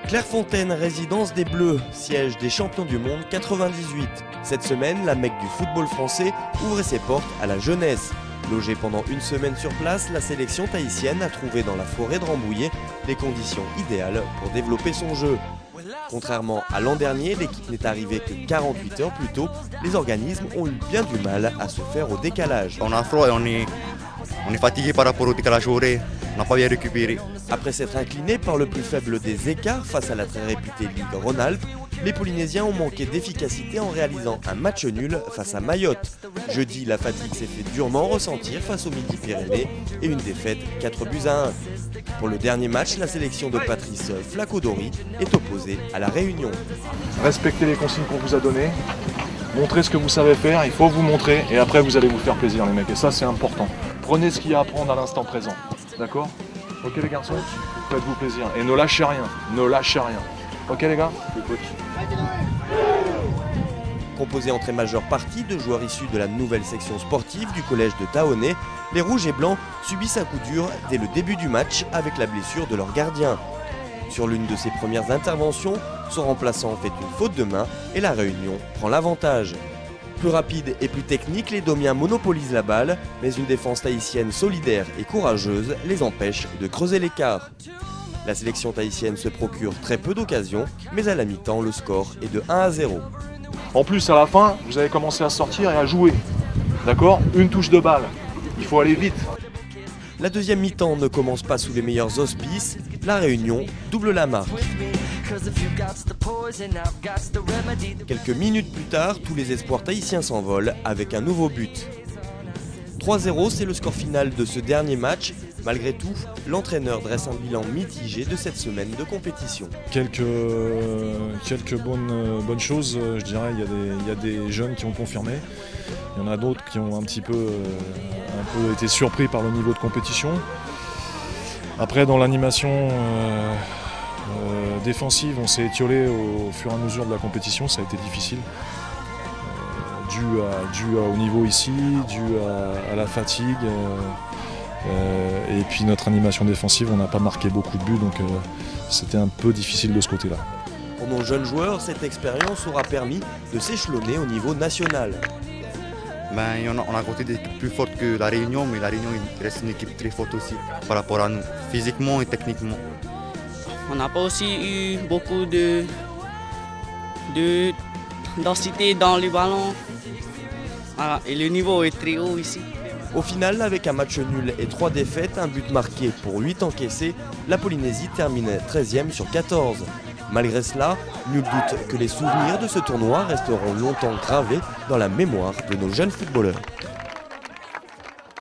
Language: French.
Clairefontaine, résidence des Bleus, siège des champions du monde 98. Cette semaine, la Mecque du football français ouvrait ses portes à la jeunesse. Logée pendant une semaine sur place, la sélection tahitienne a trouvé dans la forêt de Rambouillet les conditions idéales pour développer son jeu. Contrairement à l'an dernier, l'équipe n'est arrivée que 48 heures plus tôt. Les organismes ont eu bien du mal à se faire au décalage. On a froid et on est fatigué par rapport au décalage horaire. On n'a pas bien récupéré. Après s'être inclinés par le plus faible des écarts face à la très réputée Ligue Rhône-Alpes, les Polynésiens ont manqué d'efficacité en réalisant un match nul face à Mayotte. Jeudi, la fatigue s'est fait durement ressentir face au Midi-Pyrénées et une défaite 4-1. Pour le dernier match, la sélection de Patrice Flacodori est opposée à la Réunion. Respectez les consignes qu'on vous a données, montrez ce que vous savez faire, il faut vous montrer et après vous allez vous faire plaisir les mecs et ça c'est important. Prenez ce qu'il y a à prendre à l'instant présent, d'accord? Ok les garçons, faites-vous plaisir et ne lâchez rien, ne lâchez rien. Ok les gars? Le coach. Composé en très majeure partie de joueurs issus de la nouvelle section sportive du collège de Taonnet, les Rouges et Blancs subissent un coup dur dès le début du match avec la blessure de leur gardien. Sur l'une de ses premières interventions, son remplaçant fait une faute de main et la Réunion prend l'avantage. Plus rapide et plus technique, les Domiens monopolisent la balle, mais une défense tahitienne solidaire et courageuse les empêche de creuser l'écart. La sélection tahitienne se procure très peu d'occasions, mais à la mi-temps, le score est de 1-0. En plus à la fin, vous allez commencer à sortir et à jouer. D'accord? Une touche de balle. Il faut aller vite. La deuxième mi-temps ne commence pas sous les meilleurs auspices. La Réunion double la marque. Quelques minutes plus tard, tous les espoirs tahitiens s'envolent avec un nouveau but. 3-0, c'est le score final de ce dernier match. Malgré tout, l'entraîneur dresse un bilan mitigé de cette semaine de compétition. Quelques bonnes choses, je dirais. Il y a des jeunes qui ont confirmé. Il y en a d'autres qui ont un peu été surpris par le niveau de compétition. Après, dans l'animation défensive, on s'est étiolé au fur et à mesure de la compétition. Ça a été difficile. Dû au niveau ici, dû à la fatigue. Et puis notre animation défensive, on n'a pas marqué beaucoup de buts, donc c'était un peu difficile de ce côté-là. Pour nos jeunes joueurs, cette expérience aura permis de s'échelonner au niveau national. On a côté des équipes plus fortes que la Réunion, mais la Réunion reste une équipe très forte aussi par rapport à nous, physiquement et techniquement. On n'a pas aussi eu beaucoup de densité dans les ballons. Voilà. Et le niveau est très haut ici. Au final, avec un match nul et 3 défaites, un but marqué pour 8 encaissés, la Polynésie termine 13e sur 14. Malgré cela, nul doute que les souvenirs de ce tournoi resteront longtemps gravés dans la mémoire de nos jeunes footballeurs.